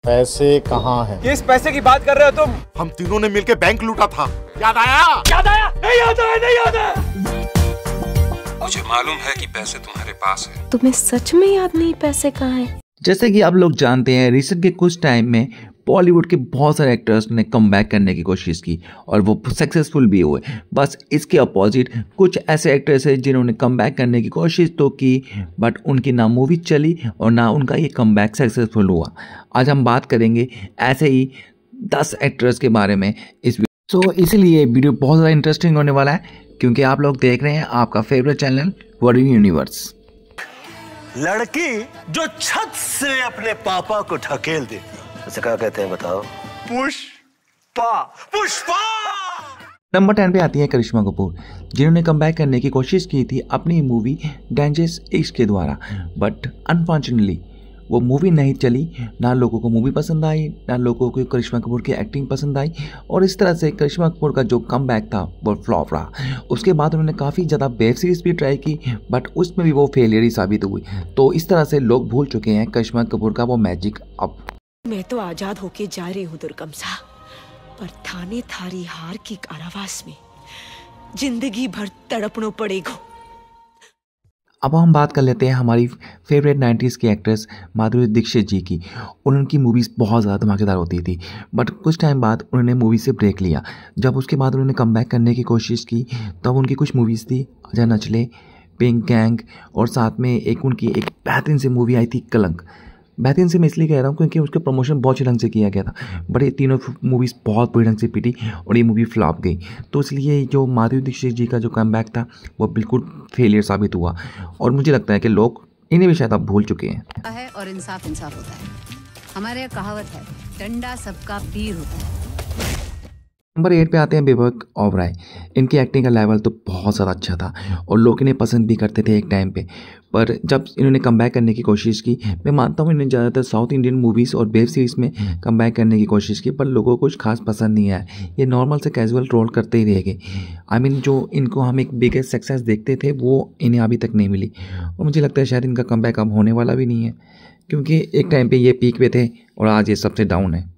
पैसे कहाँ हैं? किस पैसे की बात कर रहे हो तुम? हम तीनों ने मिलकर बैंक लूटा था। याद आया? याद आया? नहीं याद आया, नहीं याद आया। मुझे मालूम है कि पैसे तुम्हारे पास है। तुम्हें सच में याद नहीं पैसे कहाँ हैं? जैसे कि आप लोग जानते हैं, रिसेंट के कुछ टाइम में बॉलीवुड के बहुत सारे एक्टर्स ने कम बैक करने की कोशिश की और वो सक्सेसफुल भी हुए। बस इसके अपोजिट कुछ ऐसे एक्टर्स हैं जिन्होंने कम बैक करने की कोशिश तो की, बट उनकी ना मूवी चली और ना उनका ये कम बैक सक्सेसफुल हुआ। आज हम बात करेंगे ऐसे ही 10 एक्टर्स के बारे में इस तो इसलिए वीडियो बहुत ज़्यादा इंटरेस्टिंग होने वाला है, क्योंकि आप लोग देख रहे हैं आपका फेवरेट चैनल वर्ल्ड यूनिवर्स। लड़की जो छत से अपने पापा को ढकेल देती, उसे क्या कहते हैं बताओ? पुष्पा। पुष्पा। नंबर 10 पे आती है करिश्मा कपूर, जिन्होंने कम बैक करने की कोशिश की थी अपनी मूवी डेंजरस इश्क के द्वारा, बट अनफॉर्चुनेटली वो मूवी नहीं चली। ना लोगों को मूवी पसंद आई, ना लोगों को करिश्मा कपूर की एक्टिंग पसंद आई, और इस तरह से करिश्मा कपूर का जो कम बैक था वो फ्लॉप रहा। उसके बाद उन्होंने काफ़ी ज़्यादा वेब सीरीज़ भी ट्राई की, बट उसमें भी वो फेलियर ही साबित हुई। तो इस तरह से लोग भूल चुके हैं करिश्मा कपूर का वो मैजिक। अब मैं तो आजाद होके जा रही हूँ दुर्गम सा, पर थाने थारी हार की कारावास में जिंदगी भर तड़पनो पड़ेगा। अब हम बात कर लेते हैं हमारी फेवरेट 90s की एक्ट्रेस माधुरी दीक्षित जी की। उनकी मूवीज़ बहुत ज़्यादा धमाकेदार होती थी, बट कुछ टाइम बाद उन्होंने मूवी से ब्रेक लिया। जब उसके बाद उन्होंने कम बैक करने की कोशिश की, तब उनकी कुछ मूवीज़ थी आजा नच ले, पिंक गैंग, और साथ में एक उनकी एक बेहतरीन सी मूवी आई थी कलंक। बेहतरीन से मैं इसलिए कह रहा हूँ क्योंकि उसके प्रमोशन बहुत अच्छे ढंग से किया गया था, बट ये तीनों मूवीज़ बहुत बुरी ढंग से पिटी और ये मूवी फ्लॉप गई। तो इसलिए जो माधुरी दीक्षित जी का जो कमबैक था वो बिल्कुल फेलियर साबित हुआ, और मुझे लगता है कि लोग इन्हें भी शायद अब भूल चुके हैं। और इंसाफ इंसाफ होता है। हमारे यहाँ कहावत है, डंडा सबका पीर होता है। नंबर 8 पे आते हैं विवेक ओबराय। इनकी एक्टिंग का लेवल तो बहुत ज़्यादा अच्छा था और लोग इन्हें पसंद भी करते थे एक टाइम पे, पर जब इन्होंने कम बैक करने की कोशिश की, मैं मानता हूँ इन्होंने ज़्यादातर साउथ इंडियन मूवीज़ और वेब सीरीज़ में कम बैक करने की कोशिश की, पर लोगों को कुछ खास पसंद नहीं आया। ये नॉर्मल से कैजुअल रोल करते ही रह गए। आई मीन जो इनको हम एक बिगेस्ट सक्सेस देखते थे वो इन्हें अभी तक नहीं मिली, और मुझे लगता है शायद इनका कम बैक अब होने वाला भी नहीं है, क्योंकि एक टाइम पर ये पीक पे थे और आज ये सबसे डाउन है।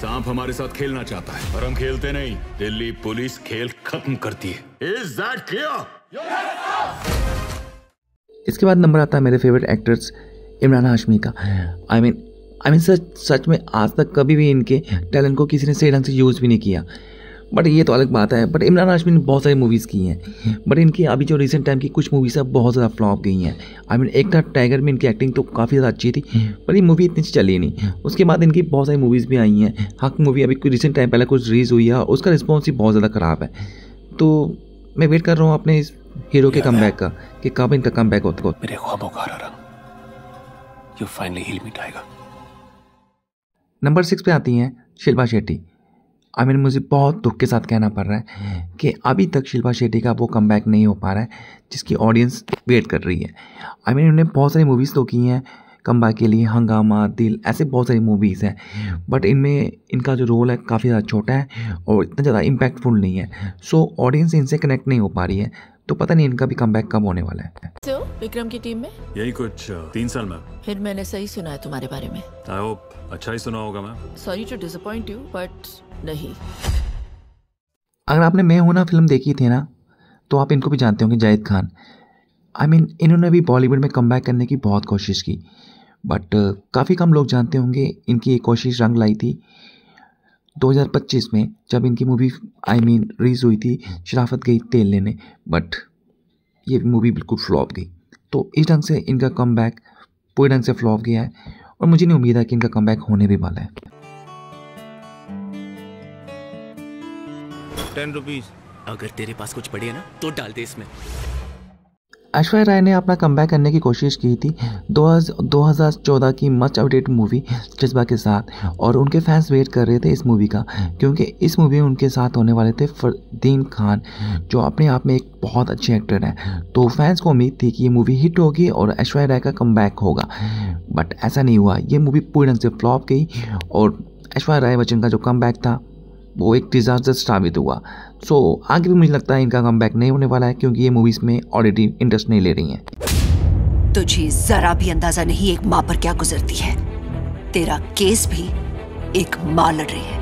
सांप हमारे साथ खेलना चाहता है पर हम खेलते नहीं। दिल्ली पुलिस खेल खत्म करती है। Is that clear? इसके बाद नंबर आता है मेरे फेवरेट एक्टर्स इमरान हाशमी का। आई मीन सच में आज तक कभी भी इनके टैलेंट को किसी ने सही ढंग से यूज़ भी नहीं किया, बट ये तो अलग बात है। बट इमरान हाशमी ने बहुत सारी मूवीज़ की हैं, बट इनकी अभी जो रिसेंट टाइम की कुछ मूवीज़ हैं बहुत ज़्यादा फ्लॉप गई हैं। आई मीन एक था टाइगर में इनकी एक्टिंग तो काफ़ी ज़्यादा अच्छी थी, पर ये मूवी इतनी चली नहीं। उसके बाद इनकी बहुत सारी मूवीज़ भी आई हैं। हक मूवी अभी कुछ रिसेंट टाइम पहले कुछ रिलीज़ हुई है और उसका रिस्पॉन्स ही बहुत ज़्यादा ख़राब है। तो मैं वेट कर रहा हूँ अपने इस हीरो के कमबैक का कि कब इनका कमबैक होता है। मेरे ख्वाबों का हरा रंग, you finally heal me tiger. Number 6 पे आती हैं शिल्पा शेट्टी। आई मीन मुझे बहुत दुख के साथ कहना पड़ रहा है कि अभी तक शिल्पा शेट्टी का वो कमबैक नहीं हो पा रहा है जिसकी ऑडियंस वेट कर रही है। आई मीन उन्होंने बहुत सारी मूवीज़ तो की हैं कमबैक के लिए, हंगामा, दिल, ऐसे बहुत सारी मूवीज़ हैं, बट इनमें इनका जो रोल है काफ़ी ज़्यादा छोटा है और इतना ज़्यादा इम्पैक्टफुल नहीं है। सो ऑडियंस इनसे कनेक्ट नहीं हो पा रही है, तो पता नहीं इनका भी कमबैक कब होने वाला है। तो विक्रम की टीम में यही कुछ 3 साल में। फिर मैंने सही सुना है तुम्हारे बारे में। आई होप अच्छा ही सुना होगा। मैं sorry to disappoint you, but नहीं। अगर आपने मैं हूं ना फिल्म देखी थी ना, तो आप इनको भी जानते होंगे, जाहिद खान। आई मीन इन्होंने भी बॉलीवुड में कमबैक करने की बहुत कोशिश की, बट काफ़ी कम लोग जानते होंगे इनकी एक कोशिश रंग लाई थी 2025 में, जब इनकी मूवी रिलीज हुई थी शराफत गई तेल लेने, बट ये मूवी बिल्कुल फ्लॉप गई। तो इस ढंग से इनका कमबैक पूरे ढंग से फ्लॉप गया है और मुझे नहीं उम्मीद है कि इनका कमबैक होने भी वाला है। 10 रुपीज। अगर तेरे पास कुछ पड़ी है ना तो डाल दे इसमें। ऐश्वर्या राय ने अपना कमबैक करने की कोशिश की थी 2014 की मच अपडेट मूवी जज्बा के साथ, और उनके फैंस वेट कर रहे थे इस मूवी का, क्योंकि इस मूवी में उनके साथ होने वाले थे फरदीन खान, जो अपने आप में एक बहुत अच्छे एक्टर हैं। तो फैंस को उम्मीद थी कि ये मूवी हिट होगी और ऐश्वर्या राय का कमबैक होगा, बट ऐसा नहीं हुआ। ये मूवी पूरी ढंग से फ्लॉप गई और ऐश्वर्या राय बच्चन का जो कमबैक था वो एक डिजास्टर साबित हुआ। सो आगे भी मुझे लगता है इनका कमबैक नहीं होने वाला है, क्योंकि ये मूवीज में ऑलरेडी इंटरेस्ट नहीं ले रही हैं। तुझे जरा भी अंदाजा नहीं एक माँ पर क्या गुजरती है। तेरा केस भी एक मां लड़ रही है,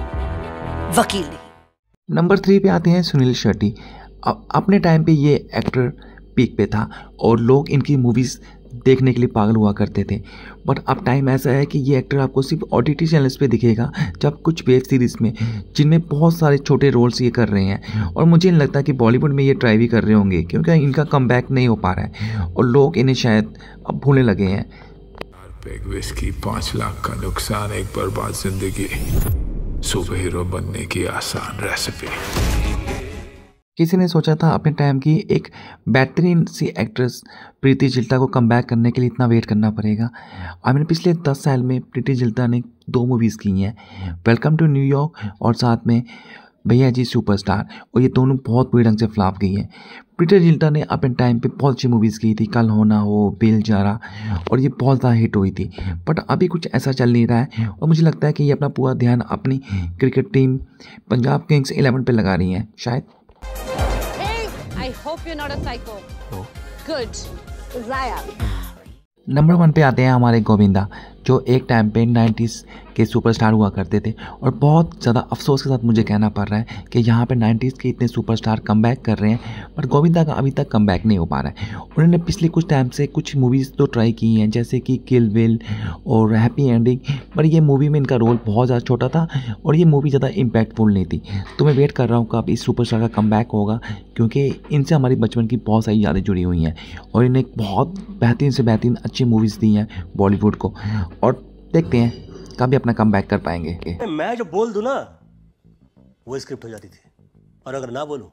वकील नहीं। नंबर 3 पे आते हैं सुनील शेट्टी। अपने टाइम पे ये एक्टर पीक पे था और लोग इनकी मूवीज़ देखने के लिए पागल हुआ करते थे। बट अब टाइम ऐसा है कि ये एक्टर आपको सिर्फ OTT चैनल्स पे दिखेगा, जब कुछ वेब सीरीज़ में जिनमें बहुत सारे छोटे रोल्स ये कर रहे हैं। और मुझे नहीं लगता कि बॉलीवुड में ये ट्राई भी कर रहे होंगे, क्योंकि इनका कमबैक नहीं हो पा रहा है और लोग इन्हें शायद अब भूलने लगे हैं। विस्की 5 लाख का नुकसान, एक बर्बाद जिंदगी, सुपर हीरो बनने की आसान रेसिपी। किसी ने सोचा था अपने टाइम की एक बेहतरीन सी एक्ट्रेस प्रीति जिंटा को कमबैक करने के लिए इतना वेट करना पड़ेगा। मैंने पिछले 10 साल में प्रीति जिंटा ने 2 मूवीज़ की हैं, वेलकम टू न्यूयॉर्क और साथ में भैया जी सुपरस्टार, और ये दोनों बहुत बुरी ढंग से फ्लॉप गई हैं। प्रीति जिंटा ने अपने टाइम पे बहुत अच्छी मूवीज़ की थी, कल हो ना हो, बेल जारा, और ये बहुत ज़्यादा हिट हुई थी। बट अभी कुछ ऐसा चल नहीं रहा है और मुझे लगता है कि ये अपना पूरा ध्यान अपनी क्रिकेट टीम पंजाब किंग्स 11 पे लगा रही हैं शायद। I hope you're not a psycho. Good. Zaya. Number 1 पे आते हैं हमारे गोविंदा, जो एक टाइम पे 90s के सुपरस्टार हुआ करते थे। और बहुत ज़्यादा अफसोस के साथ मुझे कहना पड़ रहा है कि यहाँ पे 90s के इतने सुपरस्टार कमबैक कर रहे हैं, पर गोविंदा का अभी तक कमबैक नहीं हो पा रहा है। उन्होंने पिछले कुछ टाइम से कुछ मूवीज़ तो ट्राई की हैं, जैसे कि किल विल और हैप्पी एंडिंग, पर ये मूवी में इनका रोल बहुत ज़्यादा छोटा था और ये मूवी ज़्यादा इम्पैक्टफुल नहीं थी। तो मैं वेट कर रहा हूँ कब इस सुपरस्टार का कमबैक होगा, क्योंकि इनसे हमारी बचपन की बहुत सारी यादें जुड़ी हुई हैं और इन्हें बहुत बेहतरीन से बेहतरीन अच्छी मूवीज़ दी हैं बॉलीवुड को। और देखते हैं कभी अपना कमबैक कर पाएंगे। मैं जो बोल दूं ना वो स्क्रिप्ट हो जाती थी, और अगर ना बोलूं